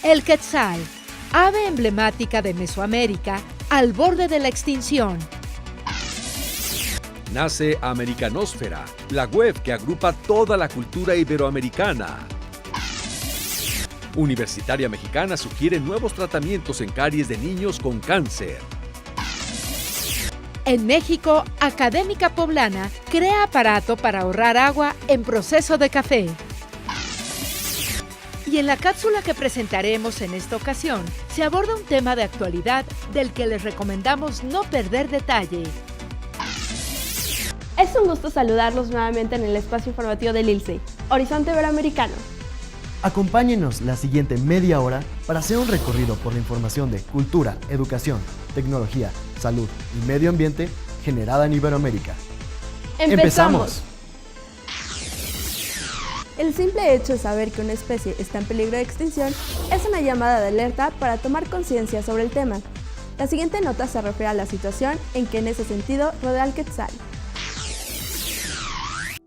El quetzal, ave emblemática de Mesoamérica, al borde de la extinción. Nace Americanósfera, la web que agrupa toda la cultura iberoamericana. Universitaria Mexicana sugiere nuevos tratamientos en caries de niños con cáncer. En México, Académica Poblana crea aparato para ahorrar agua en proceso de café. Y en la cápsula que presentaremos en esta ocasión, se aborda un tema de actualidad del que les recomendamos no perder detalle. Es un gusto saludarlos nuevamente en el espacio informativo del ILCE, Horizonte Iberoamericano. Acompáñenos la siguiente media hora para hacer un recorrido por la información de cultura, educación, tecnología, salud y medio ambiente generada en Iberoamérica. ¡Empezamos! El simple hecho de saber que una especie está en peligro de extinción es una llamada de alerta para tomar conciencia sobre el tema. La siguiente nota se refiere a la situación en que en ese sentido rodea al quetzal.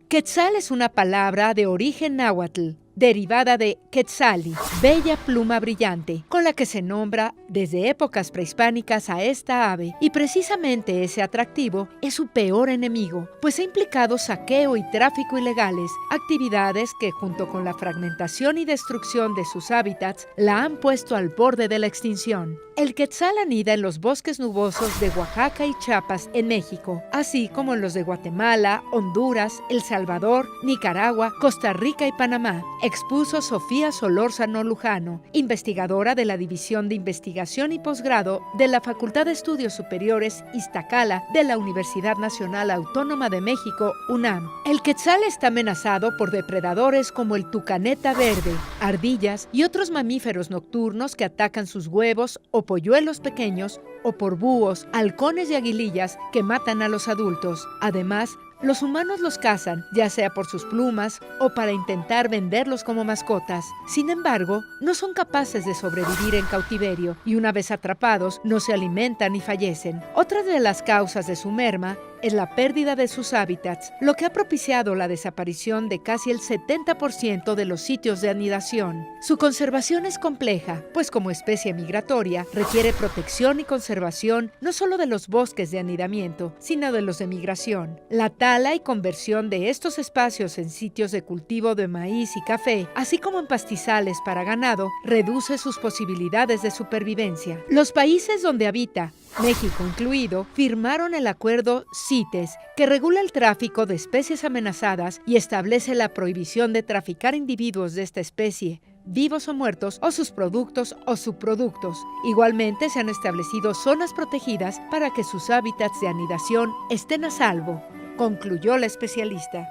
Quetzal es una palabra de origen náhuatl, derivada de quetzali, bella pluma brillante, con la que se nombra desde épocas prehispánicas a esta ave, y precisamente ese atractivo es su peor enemigo, pues ha implicado saqueo y tráfico ilegales, actividades que junto con la fragmentación y destrucción de sus hábitats la han puesto al borde de la extinción. El quetzal anida en los bosques nubosos de Oaxaca y Chiapas en México, así como en los de Guatemala, Honduras, El Salvador, Nicaragua, Costa Rica y Panamá, expuso Sofía Solórzano Lujano, investigadora de la División de Investigación y Posgrado de la Facultad de Estudios Superiores Iztacala de la Universidad Nacional Autónoma de México, UNAM. El quetzal está amenazado por depredadores como el tucaneta verde, ardillas y otros mamíferos nocturnos que atacan sus huevos o polluelos pequeños, o por búhos, halcones y aguilillas que matan a los adultos. Además, los humanos los cazan, ya sea por sus plumas o para intentar venderlos como mascotas. Sin embargo, no son capaces de sobrevivir en cautiverio y una vez atrapados no se alimentan y fallecen. Otra de las causas de su merma es la pérdida de sus hábitats, lo que ha propiciado la desaparición de casi el 70% de los sitios de anidación. Su conservación es compleja, pues como especie migratoria requiere protección y conservación no solo de los bosques de anidamiento, sino de los de migración. La tala y conversión de estos espacios en sitios de cultivo de maíz y café, así como en pastizales para ganado, reduce sus posibilidades de supervivencia. Los países donde habita, México incluido, firmaron el acuerdo CITES, que regula el tráfico de especies amenazadas y establece la prohibición de traficar individuos de esta especie, vivos o muertos, o sus productos o subproductos. Igualmente se han establecido zonas protegidas para que sus hábitats de anidación estén a salvo, concluyó la especialista.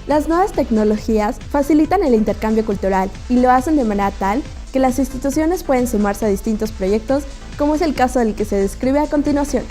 Las nuevas tecnologías facilitan el intercambio cultural y lo hacen de manera tal que las instituciones pueden sumarse a distintos proyectos, como es el caso del que se describe a continuación.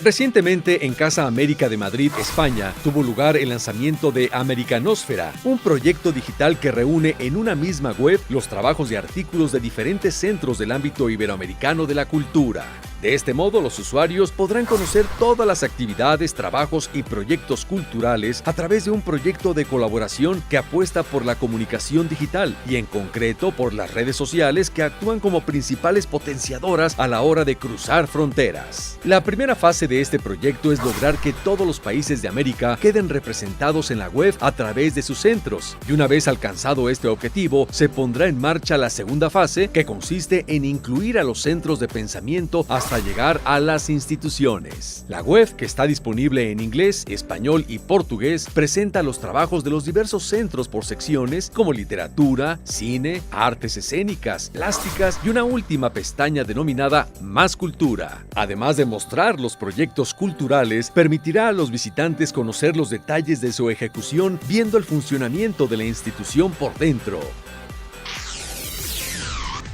Recientemente, en Casa América de Madrid, España, tuvo lugar el lanzamiento de Americanósfera, un proyecto digital que reúne en una misma web los trabajos de artículos de diferentes centros del ámbito iberoamericano de la cultura. De este modo, los usuarios podrán conocer todas las actividades, trabajos y proyectos culturales a través de un proyecto de colaboración que apuesta por la comunicación digital y, en concreto, por las redes sociales que actúan como principales potenciadoras a la hora de cruzar fronteras. La primera fase de este proyecto es lograr que todos los países de América queden representados en la web a través de sus centros, y una vez alcanzado este objetivo, se pondrá en marcha la segunda fase, que consiste en incluir a los centros de pensamiento hasta llegar a las instituciones. La web, que está disponible en inglés, español y portugués, presenta los trabajos de los diversos centros por secciones como literatura, cine, artes escénicas, plásticas y una última pestaña denominada Más Cultura. Además de mostrar los proyectos culturales, permitirá a los visitantes conocer los detalles de su ejecución viendo el funcionamiento de la institución por dentro.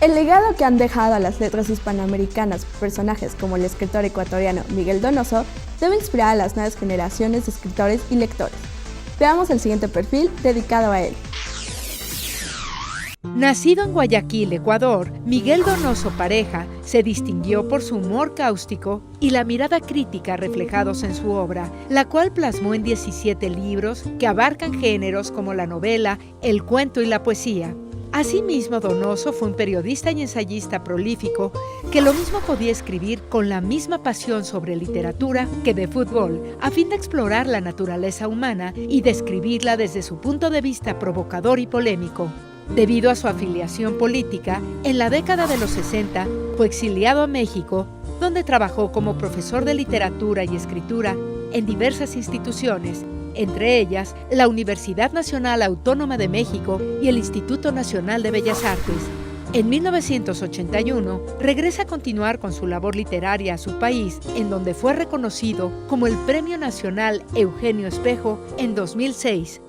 El legado que han dejado a las letras hispanoamericanas personajes como el escritor ecuatoriano Miguel Donoso debe inspirar a las nuevas generaciones de escritores y lectores. Veamos el siguiente perfil dedicado a él. Nacido en Guayaquil, Ecuador, Miguel Donoso Pareja se distinguió por su humor cáustico y la mirada crítica reflejados en su obra, la cual plasmó en 17 libros que abarcan géneros como la novela, el cuento y la poesía. Asimismo, Donoso fue un periodista y ensayista prolífico que lo mismo podía escribir con la misma pasión sobre literatura que de fútbol, a fin de explorar la naturaleza humana y describirla desde su punto de vista provocador y polémico. Debido a su afiliación política, en la década de los 60 fue exiliado a México, donde trabajó como profesor de literatura y escritura en diversas instituciones, entre ellas la Universidad Nacional Autónoma de México y el Instituto Nacional de Bellas Artes. En 1981 regresa a continuar con su labor literaria a su país, en donde fue reconocido como el Premio Nacional Eugenio Espejo en 2006.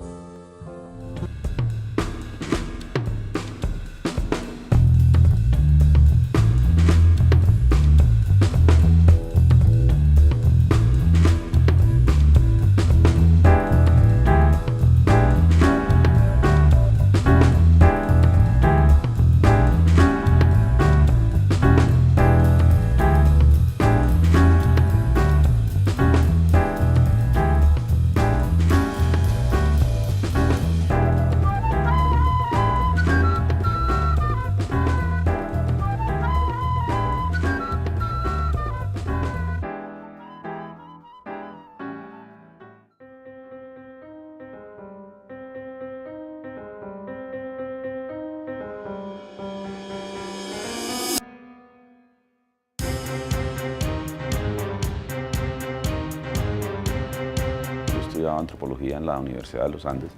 Estudiaba antropología en la Universidad de los Andes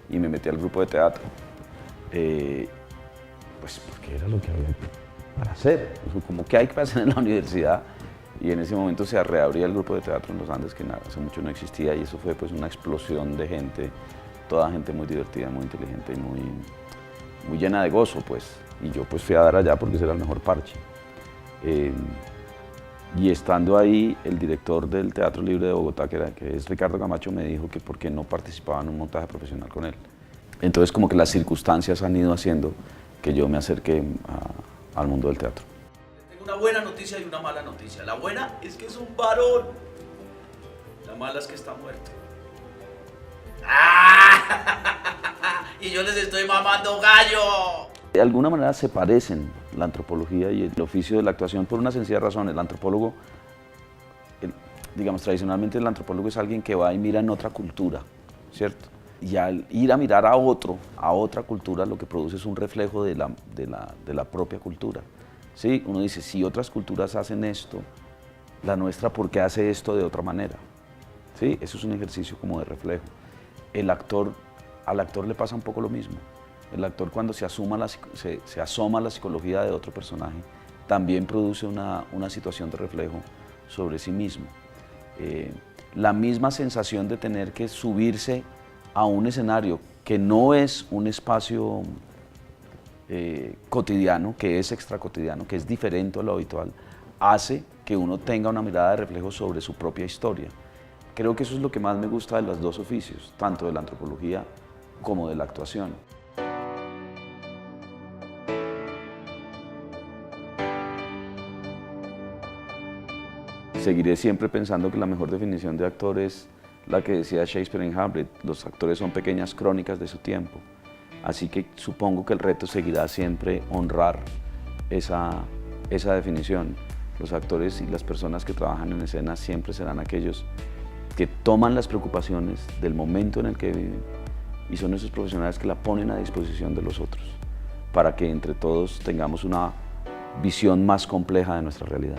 y me metí al grupo de teatro, pues porque era lo que había para hacer, como que hay que hacer en la universidad, y en ese momento se reabría el grupo de teatro en los Andes, que hace mucho no existía, y eso fue pues una explosión de gente, toda gente muy divertida, muy inteligente y muy llena de gozo, pues, y yo pues fui a dar allá porque ese era el mejor parche. Y estando ahí, el director del Teatro Libre de Bogotá, que es Ricardo Camacho, me dijo que por qué no participaba en un montaje profesional con él. Entonces como que las circunstancias han ido haciendo que yo me acerque al mundo del teatro. Tengo una buena noticia y una mala noticia. La buena es que es un varón. La mala es que está muerto. ¡Ah! Y yo les estoy mamando gallo. De alguna manera se parecen la antropología y el oficio de la actuación por una sencilla razón. El antropólogo, digamos, tradicionalmente el antropólogo es alguien que va y mira en otra cultura, ¿cierto? Y al ir a mirar a otra cultura, lo que produce es un reflejo de la propia cultura. ¿Sí? Uno dice, si otras culturas hacen esto, la nuestra, ¿por qué hace esto de otra manera? ¿Sí? Eso es un ejercicio como de reflejo. Al actor le pasa un poco lo mismo. El actor, cuando se asoma a la psicología de otro personaje, también produce una situación de reflejo sobre sí mismo. La misma sensación de tener que subirse a un escenario que no es un espacio cotidiano, que es extracotidiano, que es diferente a lo habitual, hace que uno tenga una mirada de reflejo sobre su propia historia. Creo que eso es lo que más me gusta de los dos oficios, tanto de la antropología como de la actuación. Seguiré siempre pensando que la mejor definición de actor es la que decía Shakespeare en Hamlet: los actores son pequeñas crónicas de su tiempo. Así que supongo que el reto seguirá siempre honrar esa definición. Los actores y las personas que trabajan en escena siempre serán aquellos que toman las preocupaciones del momento en el que viven, y son esos profesionales que la ponen a disposición de los otros, para que entre todos tengamos una visión más compleja de nuestra realidad.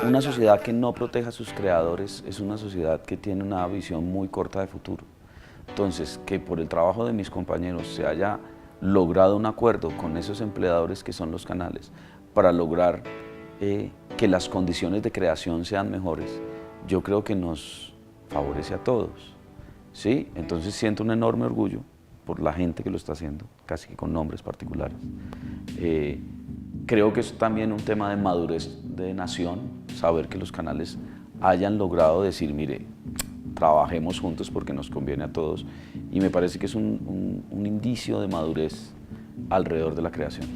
Una sociedad que no proteja a sus creadores es una sociedad que tiene una visión muy corta de futuro. Entonces, que por el trabajo de mis compañeros se haya logrado un acuerdo con esos empleadores que son los canales para lograr que las condiciones de creación sean mejores, yo creo que nos favorece a todos, ¿sí? Entonces siento un enorme orgullo por la gente que lo está haciendo, casi que con nombres particulares. Creo que es también un tema de madurez de nación, saber que los canales hayan logrado decir, mire, trabajemos juntos porque nos conviene a todos, y me parece que es un indicio de madurez alrededor de la creación.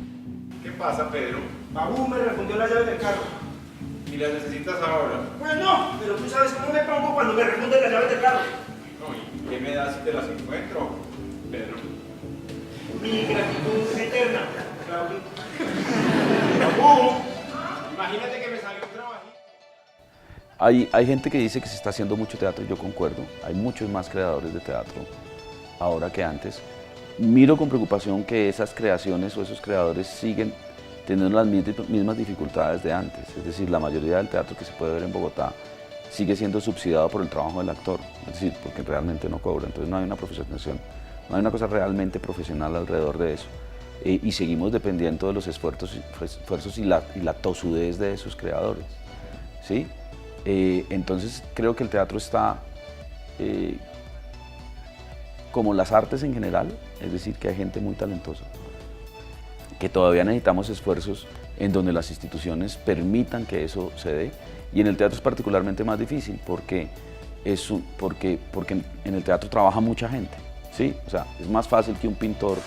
¿Qué pasa, Pedro? Babu me refundió las llaves del carro. ¿Y las necesitas ahora? Pues no, pero tú sabes cómo me pongo cuando me refunden las llaves del carro. No, ¿y qué me das si te las encuentro, Pedro? Mi gratitud es eterna, Claudio. Babu, imagínate que me salió un trabajito. Hay gente que dice que se está haciendo mucho teatro, yo concuerdo. Hay muchos más creadores de teatro ahora que antes. Miro con preocupación que esas creaciones o esos creadores siguen teniendo las mismas dificultades de antes. Es decir, la mayoría del teatro que se puede ver en Bogotá sigue siendo subsidiado por el trabajo del actor, es decir, porque realmente no cobra. Entonces no hay una profesionalización, no hay una cosa realmente profesional alrededor de eso. Y seguimos dependiendo de los esfuerzos y la tosudez de esos creadores, ¿sí? Entonces creo que el teatro está, como las artes en general, es decir, que hay gente muy talentosa, que todavía necesitamos esfuerzos en donde las instituciones permitan que eso se dé, y en el teatro es particularmente más difícil porque en el teatro trabaja mucha gente, ¿sí? O sea, es más fácil que un pintor,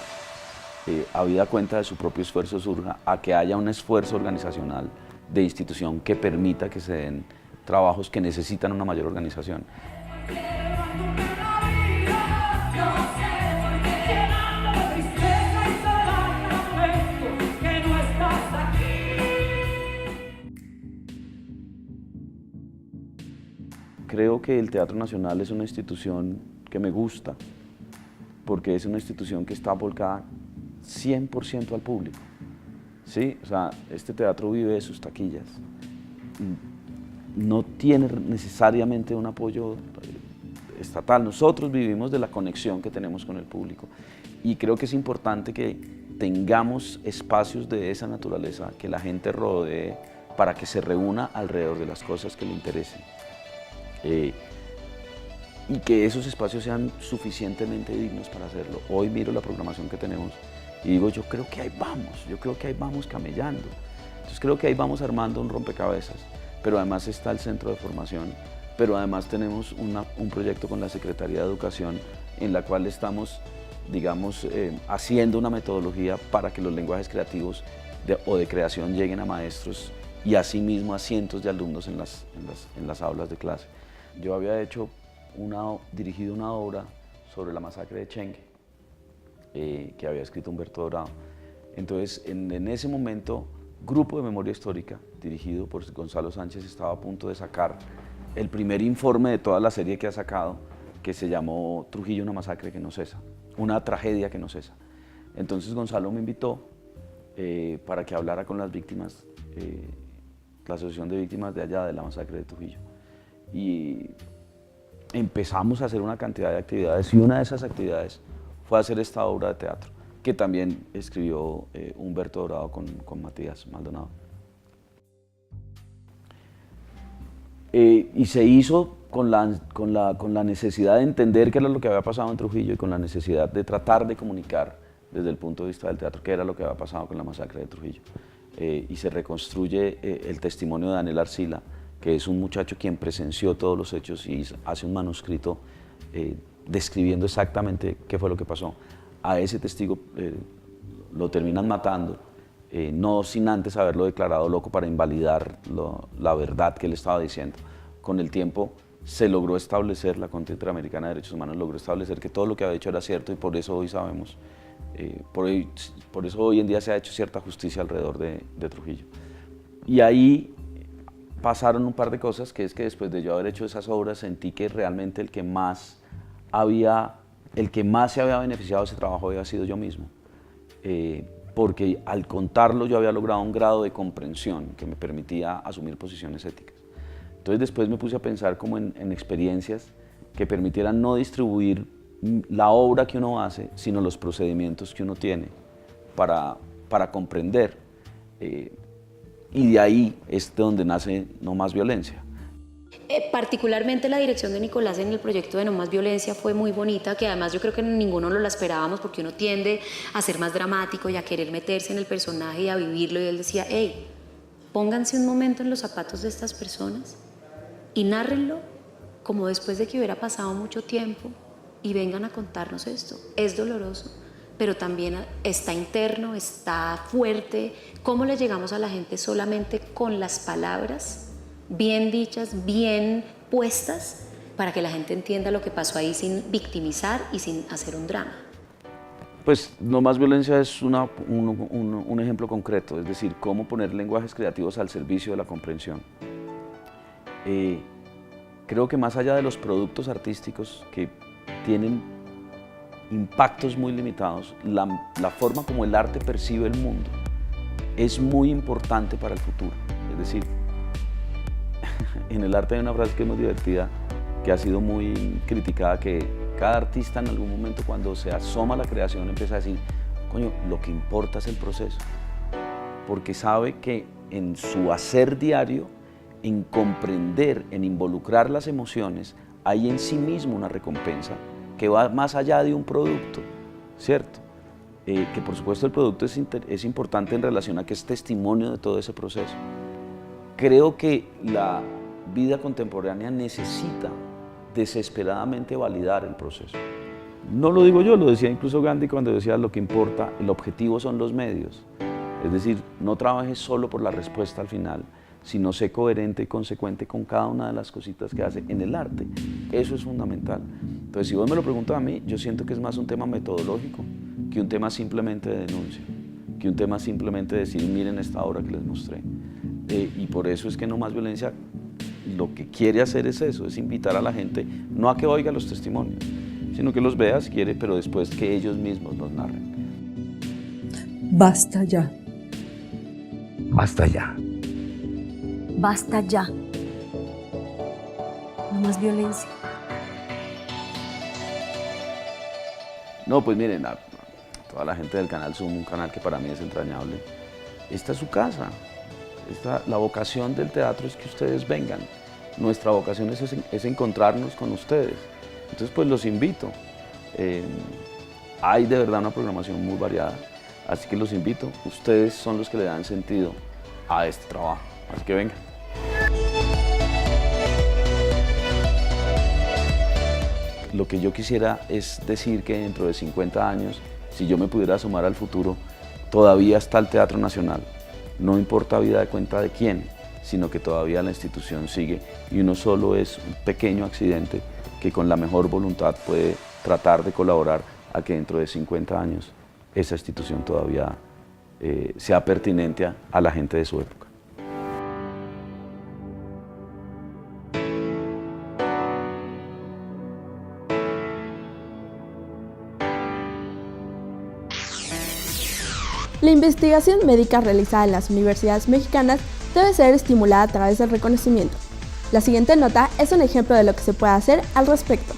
habida cuenta de su propio esfuerzo, surja a que haya un esfuerzo organizacional de institución que permita que se den trabajos que necesitan una mayor organización. Creo que el Teatro Nacional es una institución que me gusta porque es una institución que está volcada 100% al público, ¿sí? O sea, este teatro vive de sus taquillas. No tiene necesariamente un apoyo estatal. Nosotros vivimos de la conexión que tenemos con el público y creo que es importante que tengamos espacios de esa naturaleza, que la gente rodee para que se reúna alrededor de las cosas que le interesen. Y que esos espacios sean suficientemente dignos para hacerlo. Hoy miro la programación que tenemos y digo, yo creo que ahí vamos camellando. Entonces creo que ahí vamos armando un rompecabezas, pero además está el centro de formación, pero además tenemos un proyecto con la Secretaría de Educación en la cual estamos, digamos, haciendo una metodología para que los lenguajes creativos o de creación lleguen a maestros y asimismo a cientos de alumnos en las aulas de clase. Yo había dirigido una obra sobre la masacre de Chengue, que había escrito Humberto Dorado. Entonces, en ese momento, Grupo de Memoria Histórica, dirigido por Gonzalo Sánchez, estaba a punto de sacar el primer informe de toda la serie que ha sacado, que se llamó Trujillo, una masacre que no cesa, una tragedia que no cesa. Entonces Gonzalo me invitó para que hablara con las víctimas, la Asociación de Víctimas de allá de la masacre de Trujillo. Y empezamos a hacer una cantidad de actividades y una de esas actividades fue hacer esta obra de teatro que también escribió Humberto Dorado con Matías Maldonado. Y se hizo con la necesidad de entender qué era lo que había pasado en Trujillo y con la necesidad de tratar de comunicar desde el punto de vista del teatro qué era lo que había pasado con la masacre de Trujillo. Y se reconstruye el testimonio de Daniel Arcila, que es un muchacho quien presenció todos los hechos y hace un manuscrito describiendo exactamente qué fue lo que pasó. A ese testigo lo terminan matando, no sin antes haberlo declarado loco para invalidar la verdad que él estaba diciendo. Con el tiempo se logró establecer, la Corte Interamericana de Derechos Humanos logró establecer que todo lo que había dicho era cierto y por eso hoy sabemos, por eso hoy en día se ha hecho cierta justicia alrededor de Trujillo. Y ahí pasaron un par de cosas, que es que después de yo haber hecho esas obras sentí que realmente el que más se había beneficiado de ese trabajo había sido yo mismo, porque al contarlo yo había logrado un grado de comprensión que me permitía asumir posiciones éticas. Entonces después me puse a pensar como en experiencias que permitieran no distribuir la obra que uno hace, sino los procedimientos que uno tiene para comprender. Y de ahí es de donde nace No Más Violencia. Particularmente la dirección de Nicolás en el proyecto de No Más Violencia fue muy bonita, que además yo creo que ninguno lo la esperábamos porque uno tiende a ser más dramático y a querer meterse en el personaje y a vivirlo, y él decía, hey, pónganse un momento en los zapatos de estas personas y nárrenlo como después de que hubiera pasado mucho tiempo y vengan a contarnos esto. Es doloroso, pero también está interno, está fuerte. ¿Cómo le llegamos a la gente solamente con las palabras bien dichas, bien puestas, para que la gente entienda lo que pasó ahí sin victimizar y sin hacer un drama? Pues No Más Violencia es un ejemplo concreto, es decir, cómo poner lenguajes creativos al servicio de la comprensión. Creo que más allá de los productos artísticos que tienen impactos muy limitados, la forma como el arte percibe el mundo es muy importante para el futuro. Es decir, en el arte hay una frase que es muy divertida, que ha sido muy criticada, que cada artista en algún momento cuando se asoma a la creación empieza a decir, coño, lo que importa es el proceso, porque sabe que en su hacer diario, en comprender, en involucrar las emociones, hay en sí mismo una recompensa que va más allá de un producto, ¿cierto? Que por supuesto el producto es importante en relación a que es testimonio de todo ese proceso. Creo que la vida contemporánea necesita desesperadamente validar el proceso. No lo digo yo, lo decía incluso Gandhi cuando decía lo que importa, el objetivo son los medios. Es decir, no trabajes solo por la respuesta al final, sino sé coherente y consecuente con cada una de las cositas que hace en el arte. Eso es fundamental. Entonces, si vos me lo preguntas a mí, yo siento que es más un tema metodológico que un tema simplemente de denuncia, que un tema simplemente de decir, miren esta obra que les mostré. Y por eso es que No Más Violencia lo que quiere hacer es eso, es invitar a la gente, no a que oiga los testimonios, sino que los vea si quiere, pero después que ellos mismos los narren. Basta ya. Basta ya. Basta ya. No más violencia. No, pues miren, a toda la gente del canal Zoom, un canal que para mí es entrañable, esta es su casa. La vocación del teatro es que ustedes vengan. Nuestra vocación es encontrarnos con ustedes. Entonces, pues los invito. Hay de verdad una programación muy variada, así que los invito. Ustedes son los que le dan sentido a este trabajo, así que vengan. Lo que yo quisiera es decir que dentro de 50 años, si yo me pudiera asomar al futuro, todavía está el Teatro Nacional. No importa vida de cuenta de quién, sino que todavía la institución sigue y uno solo es un pequeño accidente que con la mejor voluntad puede tratar de colaborar a que dentro de 50 años esa institución todavía sea pertinente a la gente de su época. La investigación médica realizada en las universidades mexicanas debe ser estimulada a través del reconocimiento. La siguiente nota es un ejemplo de lo que se puede hacer al respecto.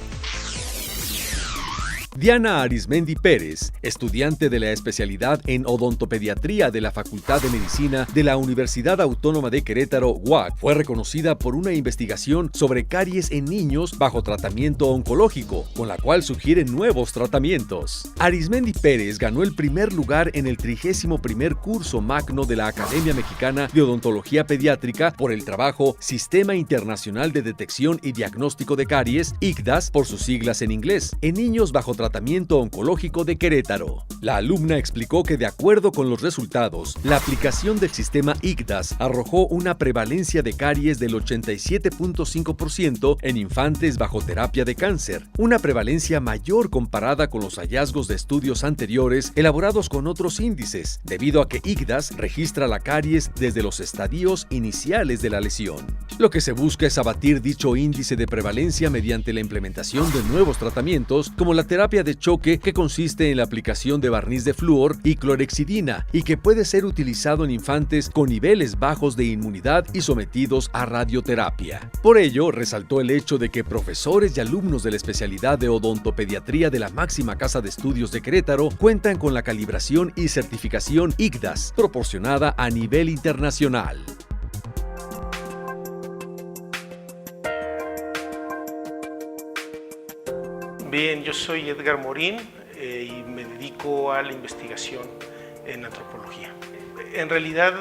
Diana Arismendi Pérez, estudiante de la especialidad en odontopediatría de la Facultad de Medicina de la Universidad Autónoma de Querétaro, UAC, fue reconocida por una investigación sobre caries en niños bajo tratamiento oncológico, con la cual sugiere nuevos tratamientos. Arismendi Pérez ganó el primer lugar en el 31º curso magno de la Academia Mexicana de Odontología Pediátrica por el trabajo Sistema Internacional de Detección y Diagnóstico de Caries, ICDAS por sus siglas en inglés, en niños bajo tratamiento oncológico de Querétaro. La alumna explicó que de acuerdo con los resultados, la aplicación del sistema ICDAS arrojó una prevalencia de caries del 87.5% en infantes bajo terapia de cáncer, una prevalencia mayor comparada con los hallazgos de estudios anteriores elaborados con otros índices, debido a que ICDAS registra la caries desde los estadios iniciales de la lesión. Lo que se busca es abatir dicho índice de prevalencia mediante la implementación de nuevos tratamientos como la terapia de choque, que consiste en la aplicación de barniz de flúor y clorexidina y que puede ser utilizado en infantes con niveles bajos de inmunidad y sometidos a radioterapia. Por ello, resaltó el hecho de que profesores y alumnos de la especialidad de odontopediatría de la máxima casa de estudios de Querétaro cuentan con la calibración y certificación ICDAS proporcionada a nivel internacional. Bien, yo soy Edgar Morín y me dedico a la investigación en antropología. En realidad,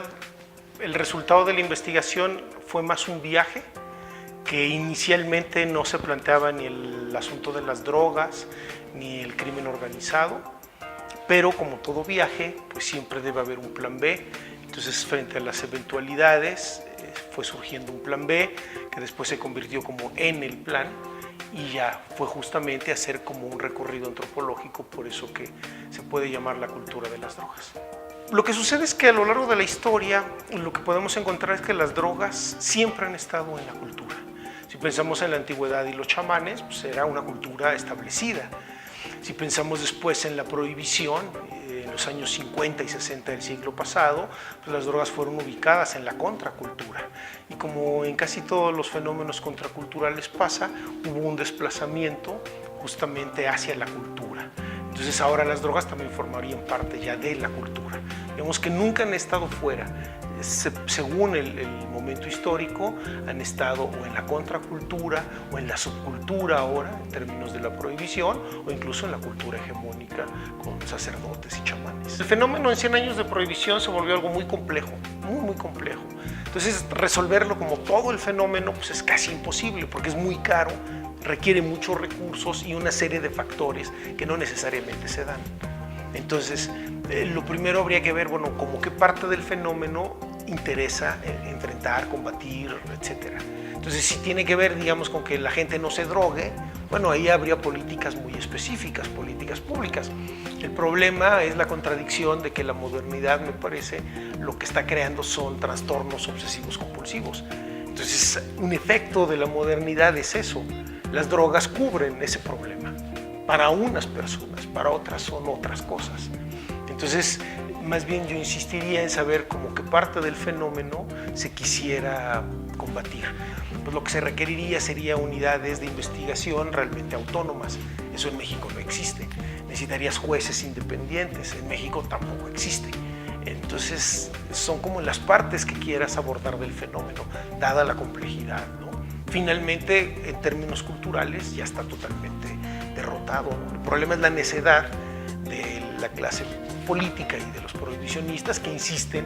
el resultado de la investigación fue más un viaje que inicialmente no se planteaba ni el asunto de las drogas ni el crimen organizado, pero como todo viaje, pues siempre debe haber un plan B. Entonces, frente a las eventualidades, fue surgiendo un plan B, que después se convirtió como en el plan, y ya fue justamente hacer como un recorrido antropológico, por eso que se puede llamar la cultura de las drogas. Lo que sucede es que a lo largo de la historia lo que podemos encontrar es que las drogas siempre han estado en la cultura. Si pensamos en la antigüedad y los chamanes, pues era una cultura establecida. Si pensamos después en la prohibición, en los años 50 y 60 del siglo pasado, pues las drogas fueron ubicadas en la contracultura. Y como en casi todos los fenómenos contraculturales pasa, hubo un desplazamiento justamente hacia la cultura. Entonces ahora las drogas también formarían parte ya de la cultura. Digamos que nunca han estado fuera. Según el momento histórico, han estado o en la contracultura o en la subcultura ahora, en términos de la prohibición, o incluso en la cultura hegemónica con sacerdotes y chamanes. El fenómeno en 100 años de prohibición se volvió algo muy complejo, muy complejo. Entonces resolverlo como todo el fenómeno pues es casi imposible porque es muy caro, requiere muchos recursos y una serie de factores que no necesariamente se dan. Entonces, lo primero habría que ver, bueno, como qué parte del fenómeno interesa enfrentar, combatir, etc. Entonces, si tiene que ver, digamos, con que la gente no se drogue, bueno, ahí habría políticas muy específicas, políticas públicas. El problema es la contradicción de que la modernidad, me parece, lo que está creando son trastornos obsesivos compulsivos. Entonces, un efecto de la modernidad es eso. Las drogas cubren ese problema para unas personas, para otras son otras cosas. Entonces, más bien yo insistiría en saber como qué parte del fenómeno se quisiera combatir. Pues lo que se requeriría sería unidades de investigación realmente autónomas. Eso en México no existe. Necesitarías jueces independientes. En México tampoco existe. Entonces, son como las partes que quieras abordar del fenómeno, dada la complejidad, ¿no? Finalmente, en términos culturales, ya está totalmente derrotado, ¿no? El problema es la necedad de la clase política y de los prohibicionistas que insisten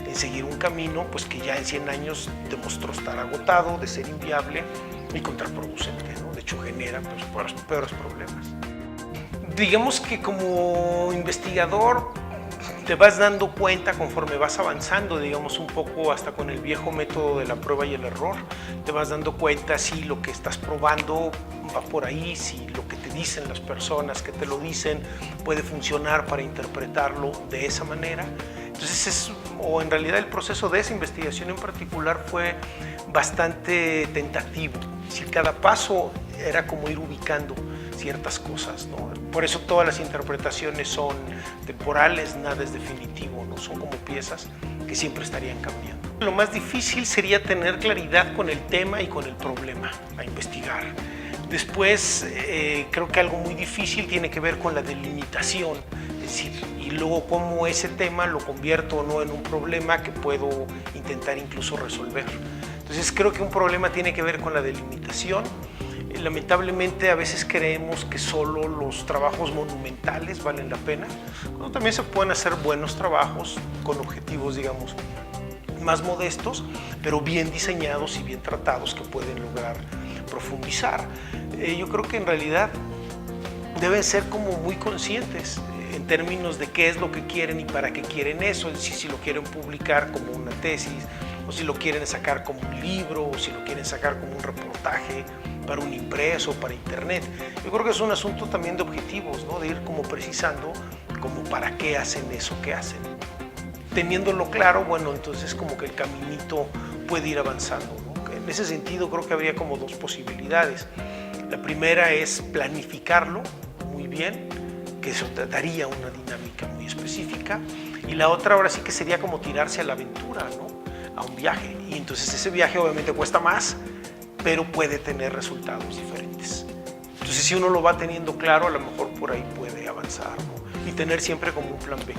en seguir un camino pues, que ya en 100 años demostró estar agotado, de ser inviable y contraproducente, ¿no? De hecho, genera pues, peores problemas. Digamos que como investigador te vas dando cuenta conforme vas avanzando, digamos un poco hasta con el viejo método de la prueba y el error, te vas dando cuenta si lo que estás probando va por ahí, si lo que te dicen las personas que te lo dicen puede funcionar para interpretarlo de esa manera. Entonces, o en realidad el proceso de esa investigación en particular fue bastante tentativo. Es decir, cada paso era como ir ubicando ciertas cosas, ¿no? Por eso todas las interpretaciones son temporales, nada es definitivo, ¿no? Son como piezas que siempre estarían cambiando. Lo más difícil sería tener claridad con el tema y con el problema a investigar. Después, creo que algo muy difícil tiene que ver con la delimitación, es decir, y luego cómo ese tema lo convierto o no en un problema que puedo intentar incluso resolver. Entonces, creo que un problema tiene que ver con la delimitación. Lamentablemente a veces creemos que solo los trabajos monumentales valen la pena, cuando también se pueden hacer buenos trabajos con objetivos, digamos, más modestos, pero bien diseñados y bien tratados que pueden lograr profundizar. Yo creo que en realidad deben ser como muy conscientes en términos de qué es lo que quieren y para qué quieren eso, es decir, si lo quieren publicar como una tesis, o si lo quieren sacar como un libro, o si lo quieren sacar como un reportaje para un impreso, para internet. Yo creo que es un asunto también de objetivos, ¿no? De ir como precisando como para qué hacen eso que hacen. Teniéndolo claro, bueno, entonces como que el caminito puede ir avanzando, ¿no? En ese sentido creo que habría como dos posibilidades. La primera es planificarlo muy bien, que eso daría una dinámica muy específica, y la otra ahora sí que sería como tirarse a la aventura, ¿no? A un viaje, y entonces ese viaje obviamente cuesta más, pero puede tener resultados diferentes. Entonces, si uno lo va teniendo claro, a lo mejor por ahí puede avanzar, ¿no? Y tener siempre como un plan B,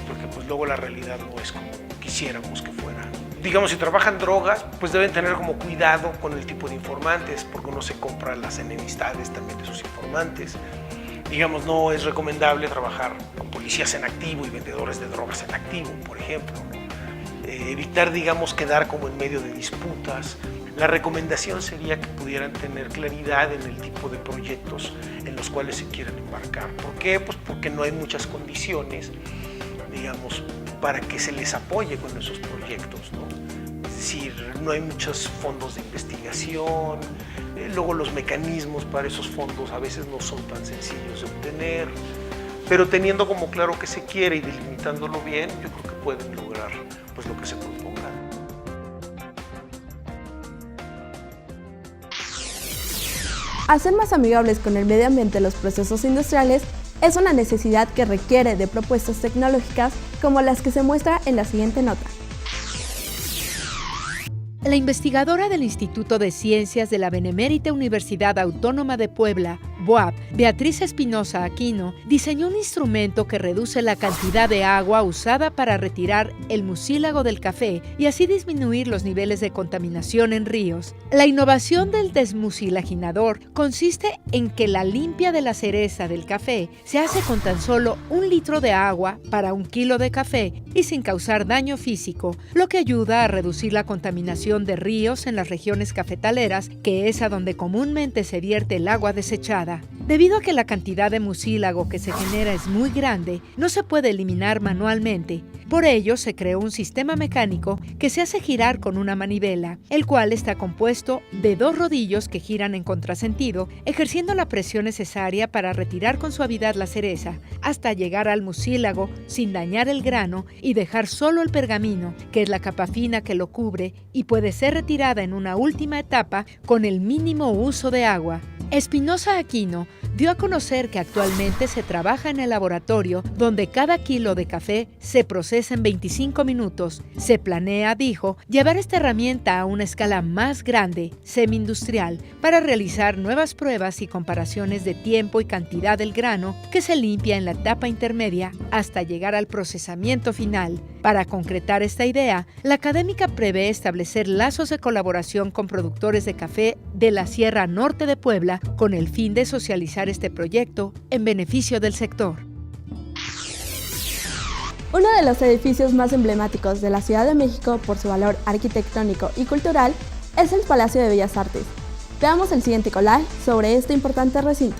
porque pues luego la realidad no es como quisiéramos que fuera. Digamos, si trabajan drogas, pues deben tener como cuidado con el tipo de informantes, porque uno se compra las enemistades también de sus informantes. Digamos, no es recomendable trabajar con policías en activo y vendedores de drogas en activo, por ejemplo, ¿no? Evitar, digamos, quedar como en medio de disputas. La recomendación sería que pudieran tener claridad en el tipo de proyectos en los cuales se quieran embarcar. ¿Por qué? Pues porque no hay muchas condiciones, digamos, para que se les apoye con esos proyectos, ¿no? Es decir, no hay muchos fondos de investigación, luego los mecanismos para esos fondos a veces no son tan sencillos de obtener, pero teniendo como claro que se quiere y delimitándolo bien, yo creo que pueden lograr pues lo que se proponga. Hacer más amigables con el medio ambiente los procesos industriales es una necesidad que requiere de propuestas tecnológicas como las que se muestra en la siguiente nota. La investigadora del Instituto de Ciencias de la Benemérita Universidad Autónoma de Puebla, BUAP, Beatriz Espinosa Aquino, diseñó un instrumento que reduce la cantidad de agua usada para retirar el mucílago del café y así disminuir los niveles de contaminación en ríos. La innovación del desmucilaginador consiste en que la limpia de la cereza del café se hace con tan solo 1 litro de agua para 1 kilo de café y sin causar daño físico, lo que ayuda a reducir la contaminación de ríos en las regiones cafetaleras, que es a donde comúnmente se vierte el agua desechada. Debido a que la cantidad de mucílago que se genera es muy grande, no se puede eliminar manualmente. Por ello, se creó un sistema mecánico que se hace girar con una manivela, el cual está compuesto de 2 rodillos que giran en contrasentido, ejerciendo la presión necesaria para retirar con suavidad la cereza, hasta llegar al mucílago sin dañar el grano y dejar solo el pergamino, que es la capa fina que lo cubre y puede ser retirada en una última etapa con el mínimo uso de agua. Espinosa Aquino dio a conocer que actualmente se trabaja en el laboratorio donde cada kilo de café se procesa en 25 minutos. Se planea, dijo, llevar esta herramienta a una escala más grande, semi-industrial, para realizar nuevas pruebas y comparaciones de tiempo y cantidad del grano que se limpia en la etapa intermedia hasta llegar al procesamiento final. Para concretar esta idea, la académica prevé establecer lazos de colaboración con productores de café de la Sierra Norte de Puebla con el fin de socializar este proyecto en beneficio del sector. Uno de los edificios más emblemáticos de la Ciudad de México por su valor arquitectónico y cultural es el Palacio de Bellas Artes. Veamos el siguiente collage sobre este importante recinto.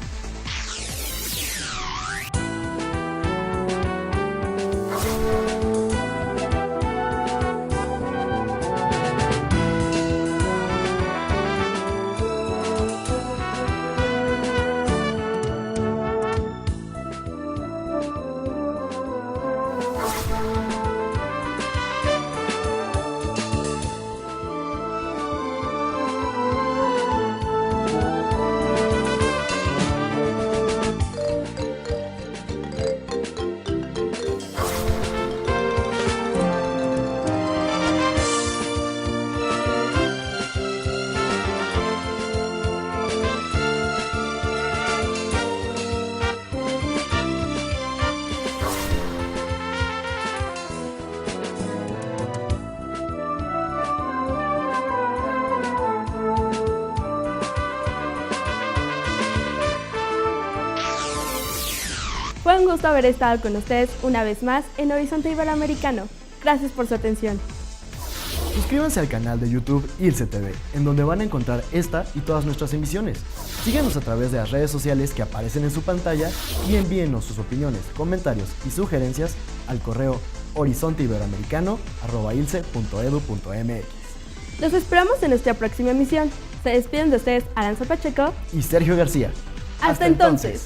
Fue un gusto haber estado con ustedes una vez más en Horizonte Iberoamericano. Gracias por su atención. Suscríbanse al canal de YouTube ILCE TV, en donde van a encontrar esta y todas nuestras emisiones. Síguenos a través de las redes sociales que aparecen en su pantalla y envíenos sus opiniones, comentarios y sugerencias al correo horizonteiberoamericano@ilce.edu.mx. Los esperamos en nuestra próxima emisión. Se despiden de ustedes Aranza Pacheco y Sergio García. Hasta entonces.